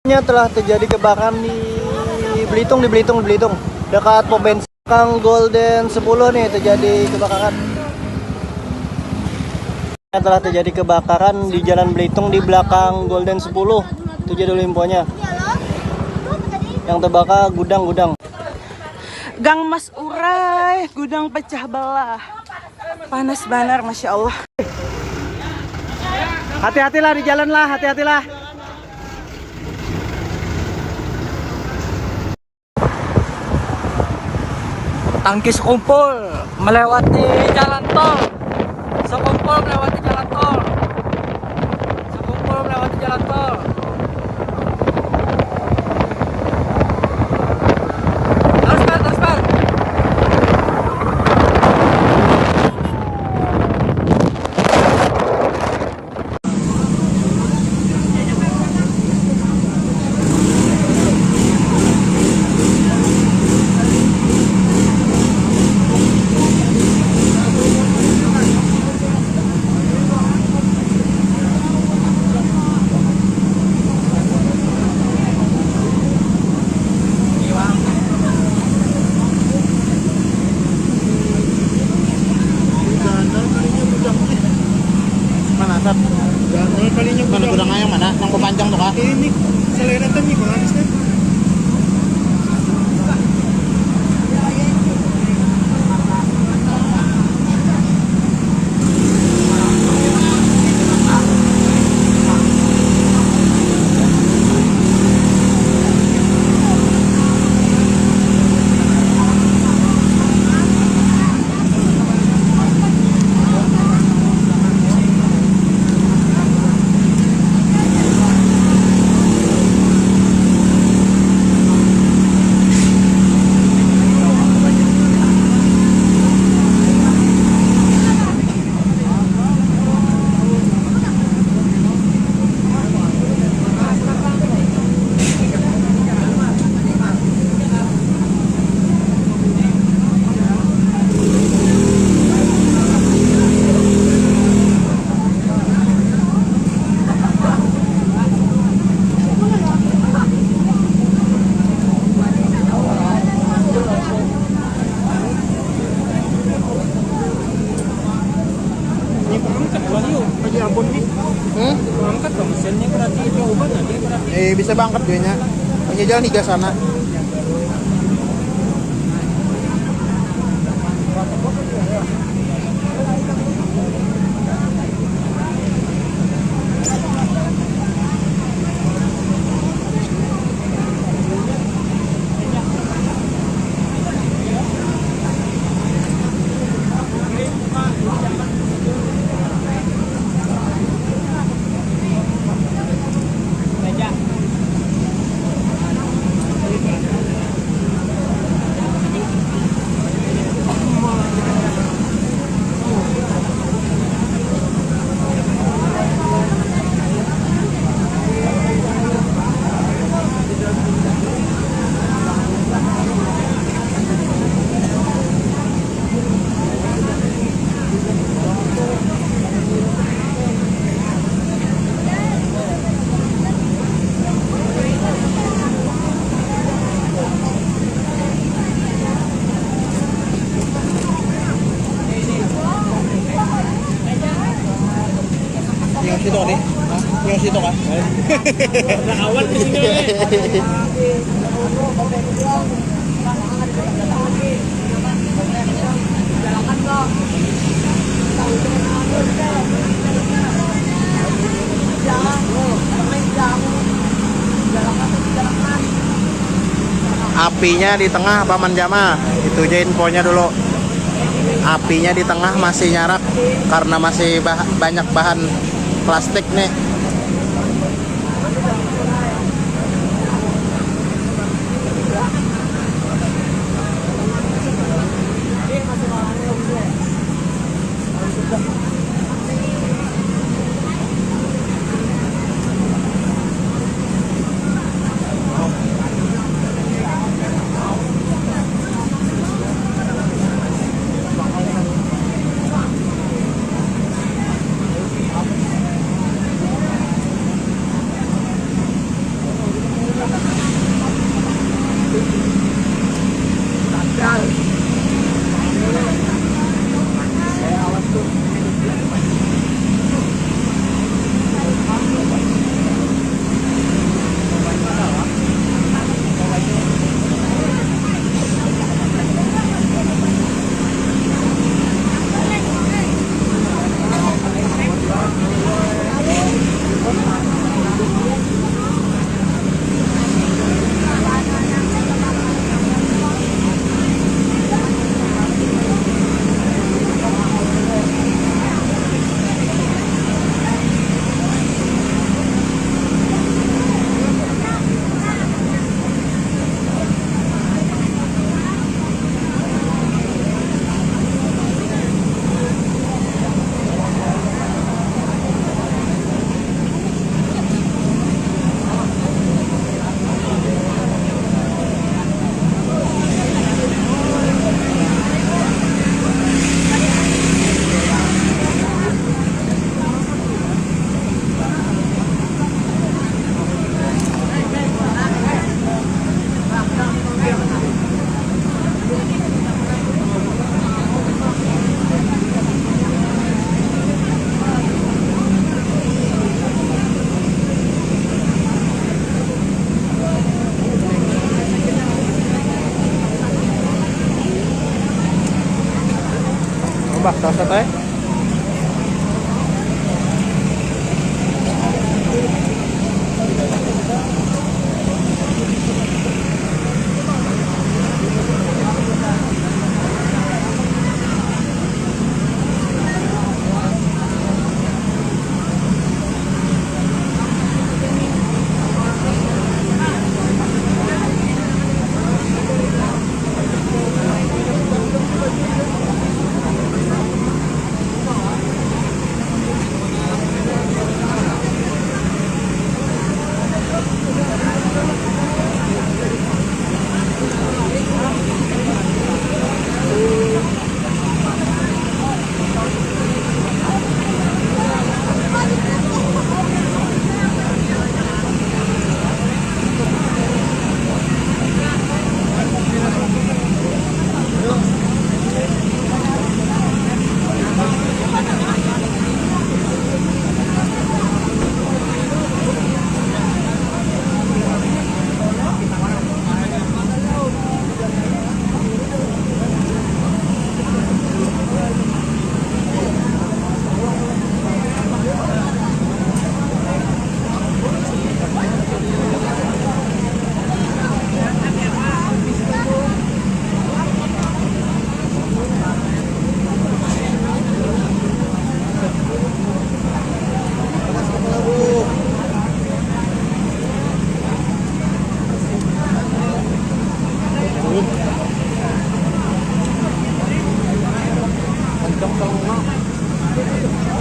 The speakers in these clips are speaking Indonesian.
Telah terjadi kebakaran di Belitung, dekat pom bensin Golden 10 nih terjadi kebakaran. Telah terjadi kebakaran di Jalan Belitung di belakang Golden 10. Itu jadi dulu infonya. Yang terbakar gudang. Gang Mas Urai, gudang pecah belah. Panas banar, Masya Allah. Hati-hatilah di jalan lah, hati-hatilah. Tangki sekumpul melewati jalan tol. Sekumpul melewati jalan tol. Terus, Pak. Mana gudang yang mana? Yang pemanjang tuh kah? Ini selera tadi kok habis kan? Bisa bangkat dia nya. Hanya jalan hingga sana. Situ nih, yang situ kan? Ada awan di sini. Apinya di tengah, Paman Jama. Itu aja infonya dulu. Apinya di tengah masih nyarak karena masih banyak bahan plastik nih. bakal teh.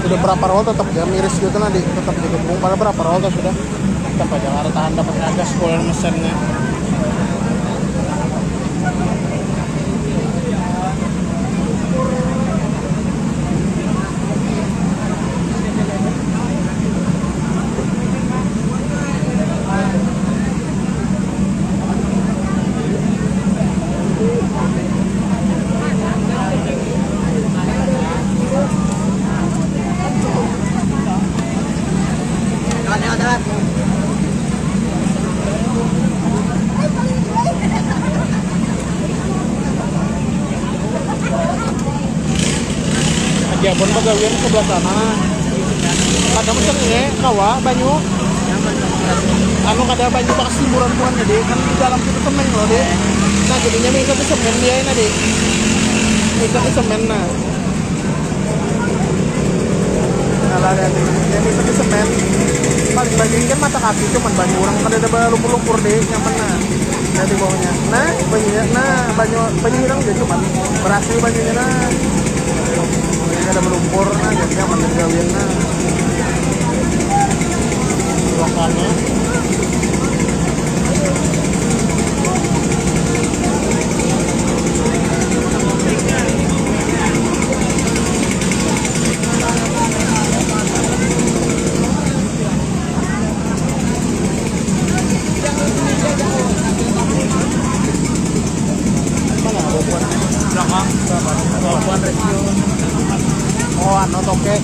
Sudah berapa roda tetap ya miris gitu nanti tetap digabung pada berapa roda sudah tetap aja harus tahan dapat gas sekolah mesinnya. Jabon pegawaian sebelah sana. Kada macam ini, kawa banyu. Anu kada banyu bekas timburan-timburan jadi kan di dalam itu semen loh deh. Nah jadinya mereka itu semen dia ini deh. Mereka itu semen nah. Nah ada jadi itu semen. Paling banyu kan mata kaki cuman banyu orang kada ada lumpur-lumpur deh nyaman nah. Dari bawahnya. Nah banyunya, nah banyu hilang dia cuman berasnya banyunya nah. Ada melumpur nah jadinya mana gawian nah lokalnya mana bobuan belakang bobuan region. Oh, ano toke.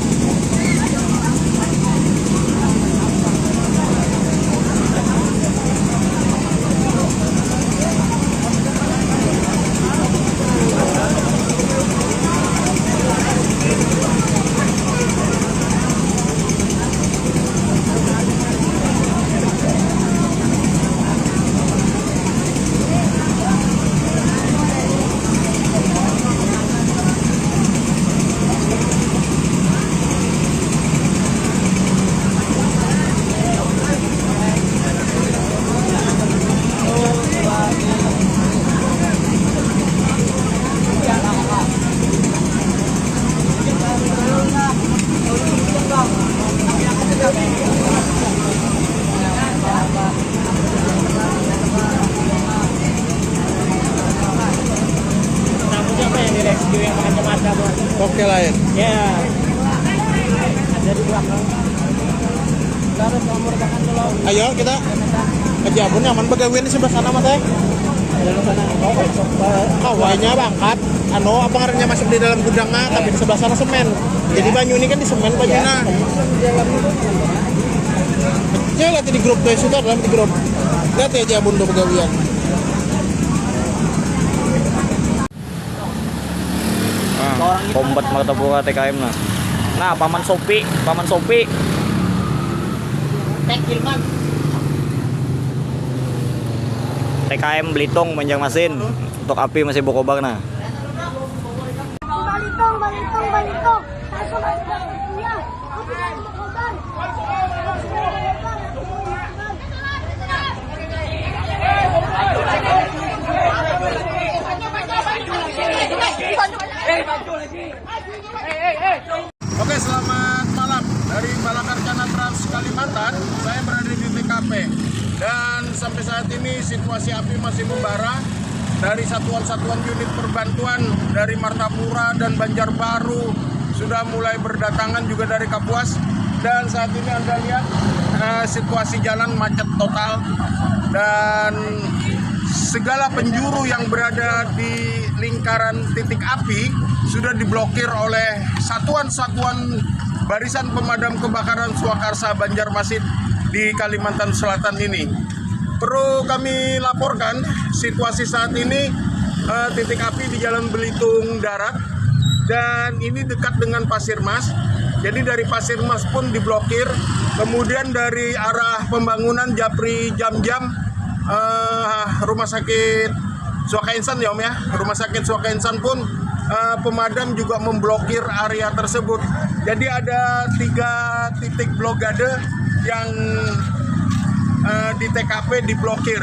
Oke lain. Ya. Ada di belakang. Harus nomor bahkan dulu. Ayo kita ke Jabon nyaman pegawaian di sebelah sana mas Dalam sana. Kawainya bangkat. Anu apa ngarannya masuk di dalam gudangnya tapi di sebelah sana semen. Jadi banyu ini kan di semen banyunya. Ya lihat di grup guys itu dalam di grup. Lihat ya Jabon do pegawaian. Kombat Martapura TKM nah. Nah, Paman Sopi. TKM Belitung Banjarmasin. Untuk api masih berkobar nah. Balitong. Aku masih bersedia. Aku masih berkorban. Oke, selamat malam dari Balakarcana Trans Kalimantan. Saya berada di TKP dan sampai saat ini situasi api masih membara dari satuan-satuan unit perbantuan dari Martapura dan Banjarbaru sudah mulai berdatangan juga dari Kapuas dan saat ini Anda lihat situasi jalan macet total dan segala penjuru yang berada di lingkaran titik api sudah diblokir oleh satuan-satuan barisan pemadam kebakaran Swakarsa Banjarmasin di Kalimantan Selatan ini. Perlu kami laporkan situasi saat ini titik api di Jalan Belitung Darat dan ini dekat dengan Pasir Mas. Jadi dari Pasir Mas pun diblokir. Kemudian dari arah pembangunan Japri Jam-Jam Rumah Sakit Suaka Insan ya Om ya. Rumah Sakit Suaka Insan pun pemadam juga memblokir area tersebut. Jadi ada 3 titik blokade yang di TKP diblokir.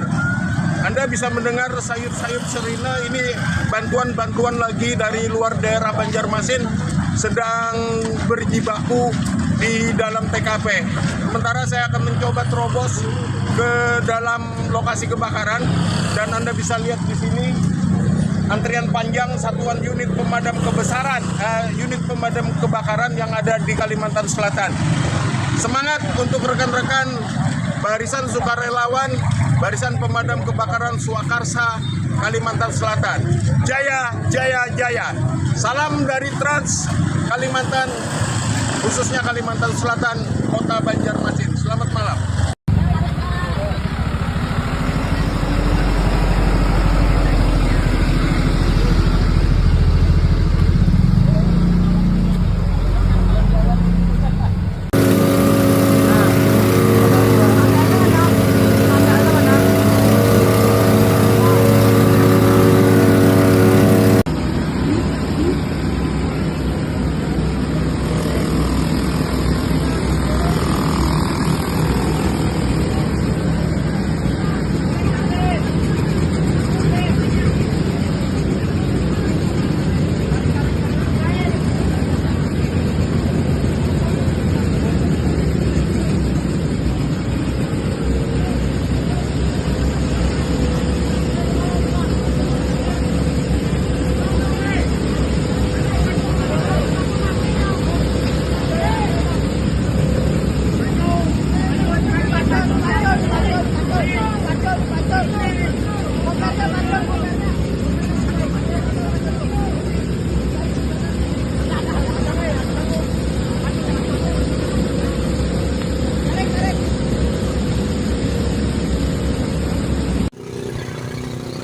Anda bisa mendengar sayup-sayup sirine, ini bantuan-bantuan lagi dari luar daerah Banjarmasin sedang berjibaku di dalam TKP. Sementara saya akan mencoba terobos ke dalam lokasi kebakaran dan Anda bisa lihat di sini antrian panjang satuan unit pemadam unit pemadam kebakaran yang ada di Kalimantan Selatan. Semangat untuk rekan-rekan barisan sukarelawan, barisan pemadam kebakaran Swakarsa Kalimantan Selatan. Jaya, jaya, jaya. Salam dari Trans Kalimantan, khususnya Kalimantan Selatan, Kota Banjarmasin. Selamat malam.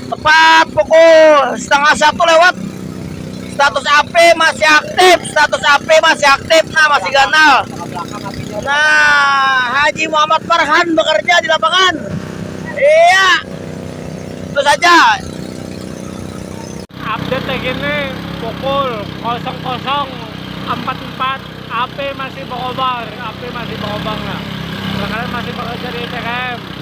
Tepat pukul 1:30 lewat. Status AP masih aktif. Nah, masih ganal. Nah, Haji Muhammad Farhan bekerja di lapangan. Iya. Itu saja. Update lagi nih pukul 00.44 AP masih berkobar lah. Kalian masih bekerja di TKM.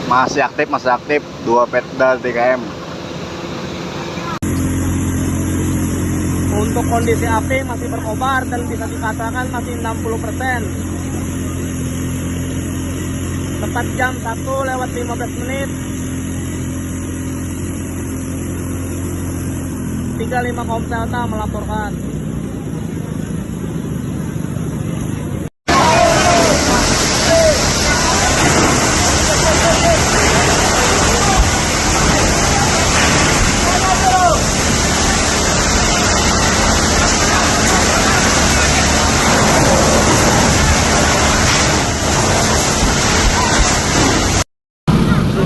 Masih aktif 2 Petda TKM. Untuk kondisi api masih berkobar dan bisa dikatakan masih 60%. Tepat jam 1:15 35 Komselta melaporkan.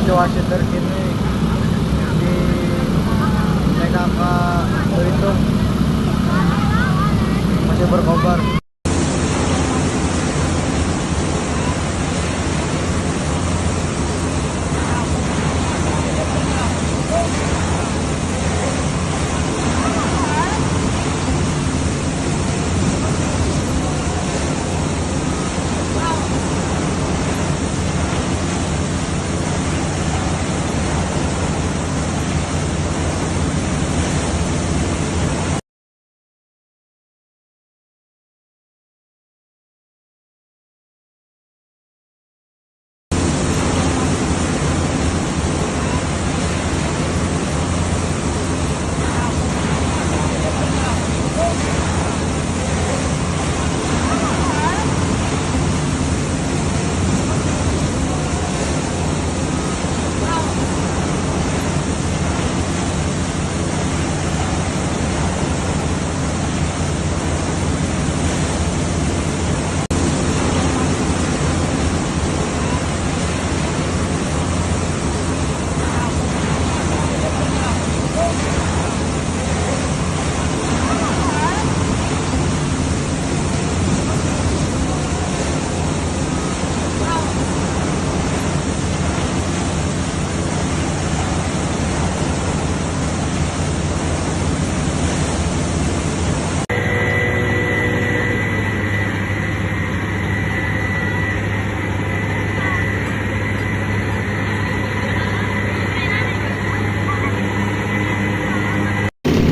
Situasi terkini di TKK Belitung masih berkobar.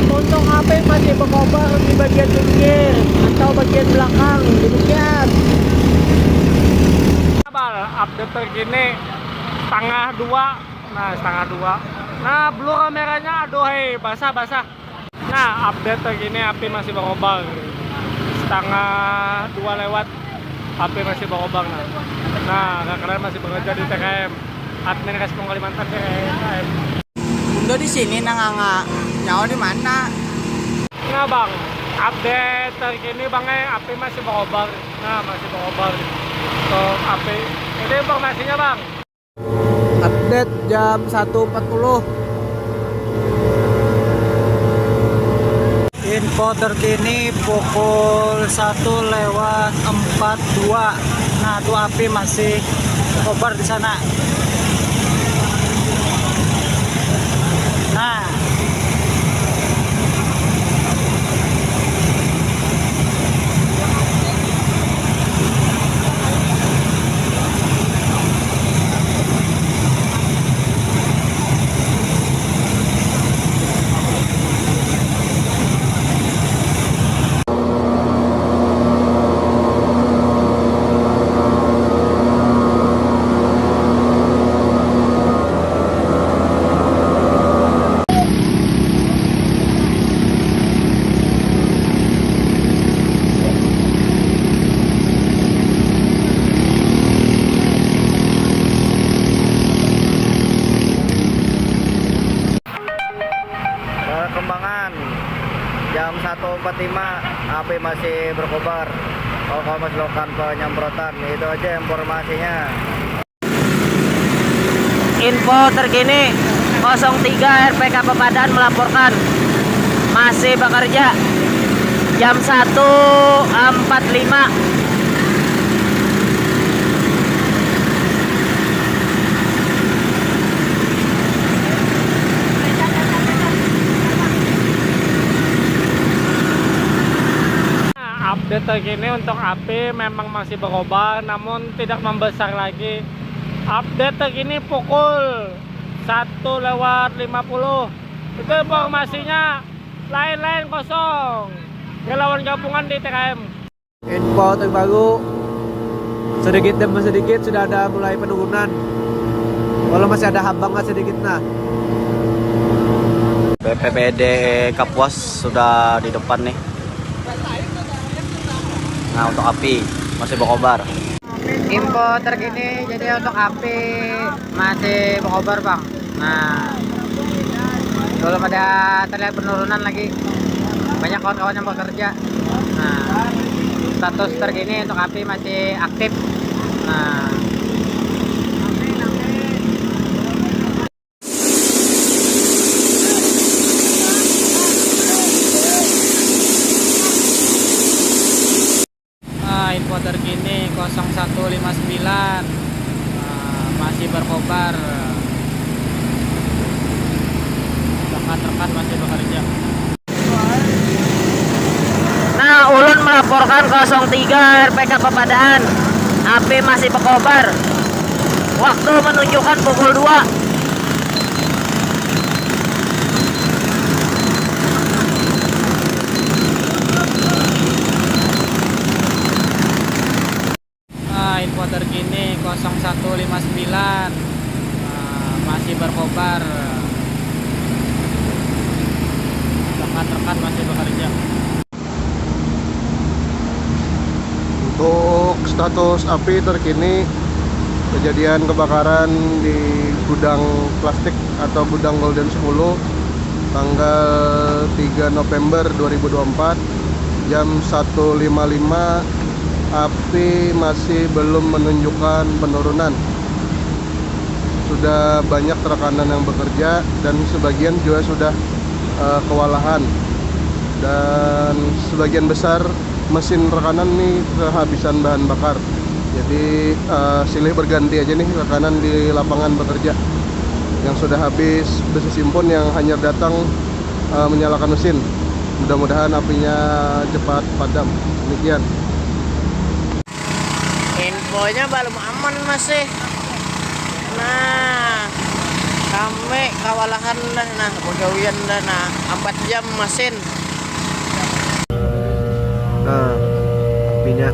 Untuk HP masih berkobar di bagian pinggir atau bagian belakang. Demikian. Kabar update terkini setengah 2. Nah, setengah 2. Nah, blue kameranya aduhai, basah-basah. Nah, update terkini api masih berkobar. Setengah 2 lewat api masih berkobar. Nah, kalian masih bekerja di TKM. Admin Respon Kalimantan TKM. Udah di sini nanganga. Nyawa di mana? Nah bang, update terkini bang api masih berkobar. Nah masih berkobar. Untuk api, ini informasinya bang. Update jam 1:40. Info terkini pukul 1:42. Nah, tuh api masih berkobar di sana. Nah, Perkembangan jam 1:45 api masih berkobar. Kalau masih melakukan penyemprotan, itu aja informasinya. Info terkini 03 RPK Pepadan melaporkan masih bekerja jam 1:45. Update terkini untuk api memang masih berkobar namun tidak membesar lagi. Update terkini pukul 1:50. Itu informasinya. Lain-lain kosong. Relawan gabungan di TKM. Info terbaru sedikit demi sedikit sudah ada mulai penurunan. Walau masih ada hambangan sedikit nah. BPBD Kapuas sudah di depan nih. Nah, untuk api masih berkobar. Info terkini jadi untuk api masih berkobar bang. Nah, belum ada terlihat penurunan lagi. Banyak kawan-kawan yang bekerja. Nah, status terkini untuk api masih aktif. Nah, info terkini 0159 masih berkobar. Rekan-rekan masih bekerja. Nah, ulun melaporkan 03 RPK Pepadaan. Api masih berkobar. Waktu menunjukkan pukul 2. Info terkini 0159 masih berkobar. Rekan-rekan masih bekerja. Untuk status api terkini, kejadian kebakaran di gudang plastik atau gudang Golden 10 tanggal 3 November 2024 jam 1.55, api masih belum menunjukkan penurunan. Sudah banyak rekanan yang bekerja dan sebagian juga sudah kewalahan, dan sebagian besar mesin rekanan nih kehabisan bahan bakar. Jadi silih berganti aja nih rekanan di lapangan bekerja. Yang sudah habis besi simpon yang hanya datang menyalakan mesin. Mudah-mudahan apinya cepat padam. Demikian. Infonya belum aman masih. Nah, kami kewalahan dah, nah pegawaian dah, nah 4 jam mesin. Nah, apinya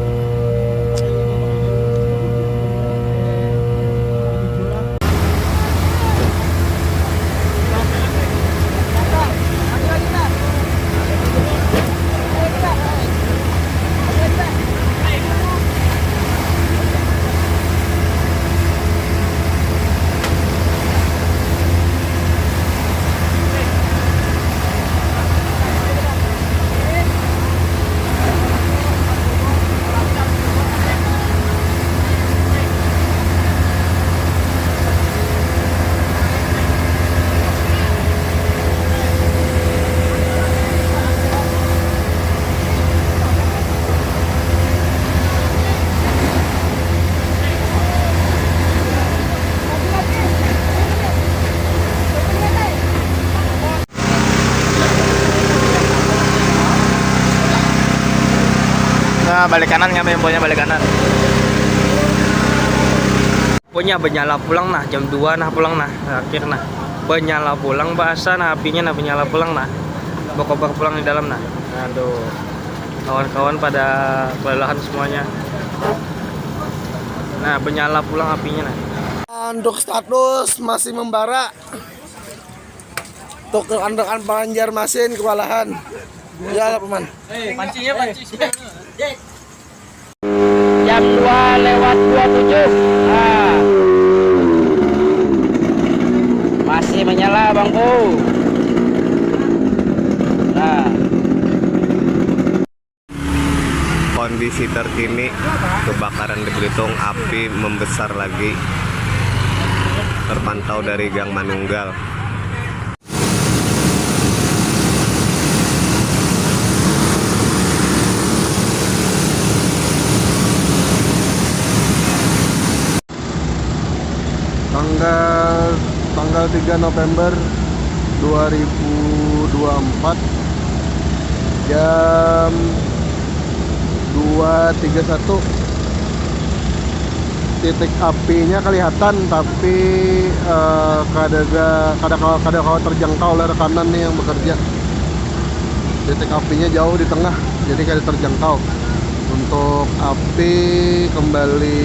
Balik kanan, ngambil infonya balik kanan. Punya benyala pulang nah jam 2 nah pulang nah akhir nah benyala pulang bahasa nah apinya nah benyala pulang nah berkobar pulang di dalam nah. Aduh, kawan-kawan pada kelelahan semuanya. Nah, benyala pulang apinya nah. Untuk status masih membara. Untuk rekan-rekan Banjarmasin kewalahan. Ya, Paman. Pancinya panci. Jam 2:27. Nah. Masih menyala bangku. Nah. Kondisi terkini kebakaran di Belitung, api membesar lagi, terpantau dari Gang Manunggal. Tanggal 3 November 2024 jam 2.31, titik apinya kelihatan tapi kadang terjangkau oleh rekanan nih yang bekerja. Titik apinya jauh di tengah, jadi kada terjangkau. untuk api kembali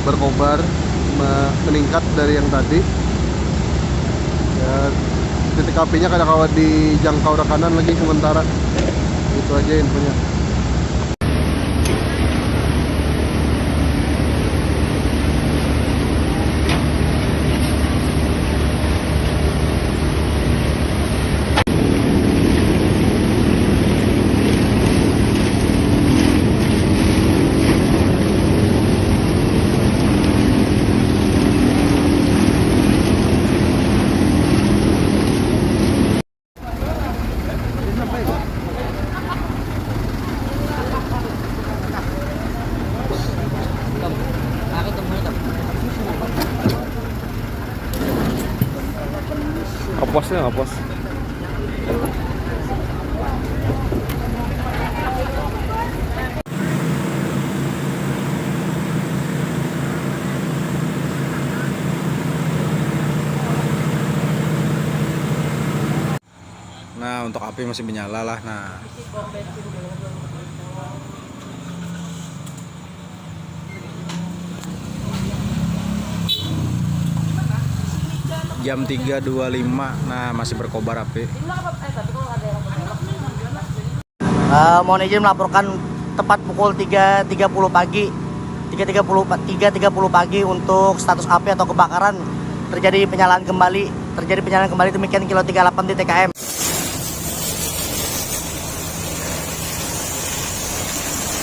berkobar, meningkat dari yang tadi. Ya, titik apinya kadang-kadang dijangkau rekanan lagi sementara. Itu aja infonya. Ngapos ya, ngapos. Nah, untuk api masih menyala lah. Nah, jam 3.25. Nah, masih berkobar api. Mohon izin melaporkan tepat pukul 3.30 pagi 3.30 pagi untuk status api atau kebakaran. Terjadi penyalaan kembali demikian kilo 38 di TKM.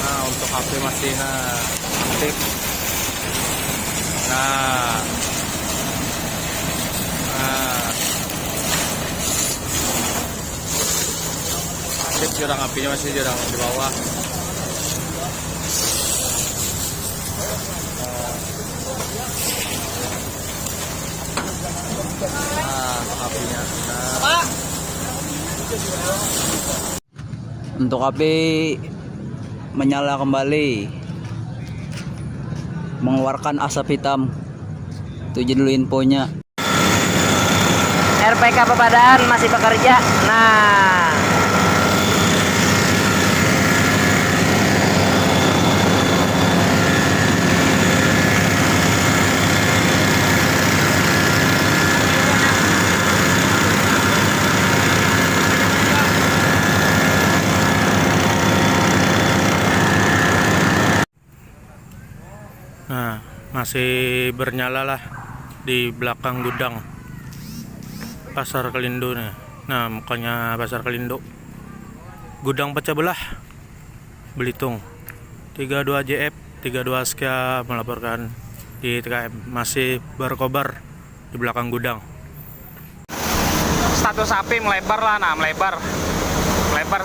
Nah, untuk api masih aktif. Nah, aktif, jurang apinya masih jurang di bawah. Apinya. Untuk api menyala kembali, mengeluarkan asap hitam. Itu jadi dulu infonya. RPK Pepadaan masih bekerja. Nah, masih bernyala lah di belakang gudang Pasar Kelindo nih. Nah, mukanya Pasar Kelindo, gudang pecah belah Belitung. 32 JF 32 SK melaporkan di TKM masih berkobar di belakang gudang. Status api melebar lah, nah melebar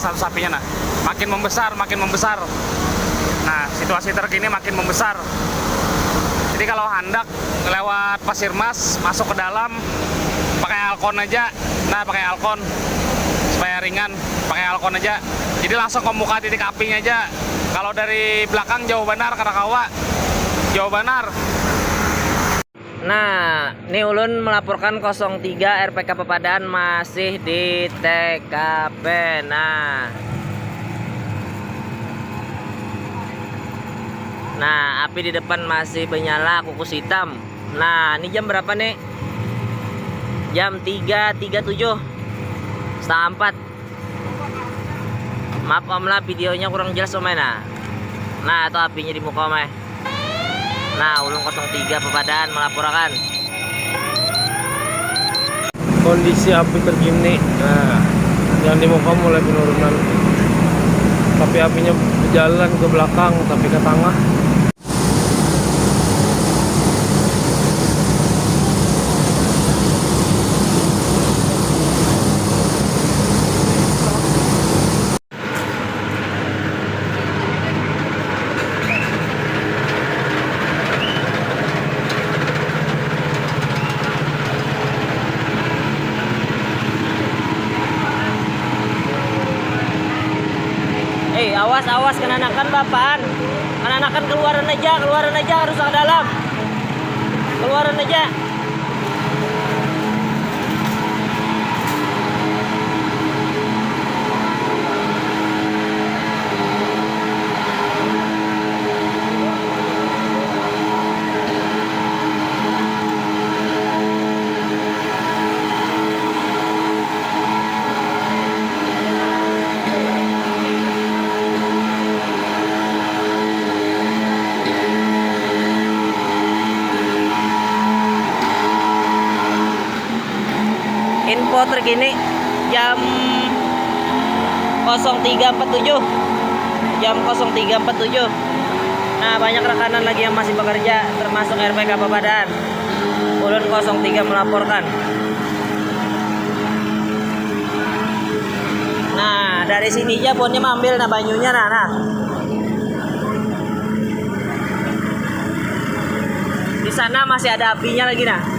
status apinya, nah makin membesar. Nah, situasi terkini makin membesar. Jadi kalau hendak lewat Pasir Mas masuk ke dalam pakai alkon aja. Nah, pakai alkon supaya ringan, pakai alkon aja. Jadi langsung ke muka titik apinya aja. Kalau dari belakang jauh benar, Karakawa jauh benar. nah, ini Ulun melaporkan 03 RPK Pepadaan masih di TKP. Nah, api di depan masih menyala kukus hitam. Nah, ini jam berapa nih? Jam 3.37, setengah 4. Maaf om lah, videonya kurang jelas om. Nah, itu apinya di muka om. Nah, Ulun 03 Pepadaan melaporkan Kondisi api terkini. Nah, yang di muka mulai penurunan. Tapi apinya berjalan ke belakang, tapi ke tengah. awas kenanakan bapaan, kenanakan keluaran aja harus ke dalam, keluaran aja. info terkini jam 03.47. Jam 03.47. Nah, banyak rekanan lagi yang masih bekerja, termasuk RPK Babadan. Ulun 03 melaporkan. Nah, dari sini aja bonnya ambil nah banyunya nah. Di sana masih ada apinya lagi nah.